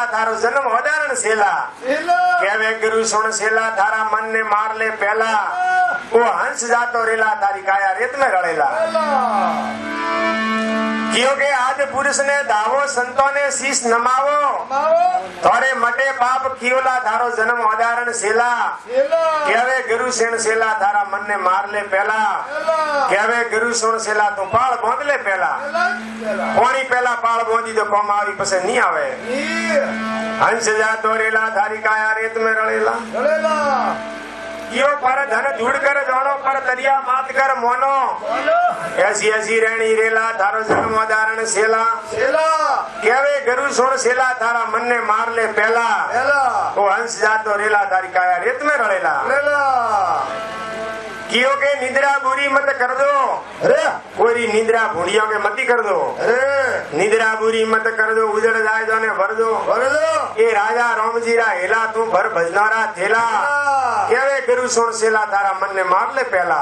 सेला थारो जन्म उदाहरण सेला केवे गुरु सुन सेला थारा मन ने मार ले पहला वो हंस जातो रेला थारी काया रेत में रड़ेला क्योंकि आज पुरुष ने दावो संतों ने शीश नमावो थोड़े मटे पाप कियोला थारो जन्म उदाहरण सेला केवे गुरु सेण सेला थारा मन ने मार ले पहला केवे गुरु सुन सेला तू पाल बांध ले पहला कोणी पहला पाल बांधी तो कोम आवी पसे नहीं आवे हंस जातो रेला थारी काया रेत में रड़ेला यो पर धन धूड़ कर जोड़ो पर दरिया मात कर मोनो ऐसी ऐसी रहनी रेला थारो जन्म उदाहरण सेला केवे गुरु सुन सेला थारा मन ने मार ले पहला वो हंस जातो रेला थारी काया रेत में रड़ेला कियो के निद्रा बुरी मत कर दो कोई निद्रा भूड़ियों के मती कर दो निद्रा बुरी मत कर दो उजड़ जाए जो ने भर दो ये राजा रामजीरा हेला तू भर भजनारा थेला केवे गुरु सुन सेला थारा मन ने मार ले पहला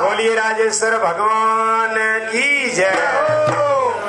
बोलिए राजेश्वर भगवान की जय।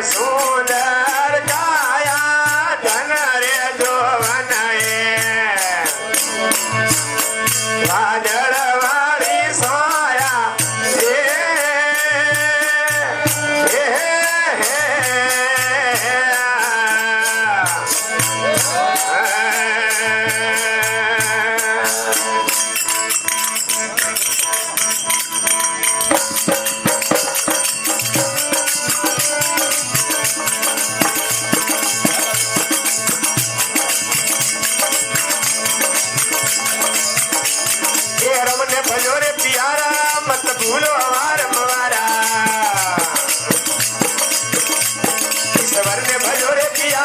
સુંદર કાયા ધન રે જોવન એ વાદળ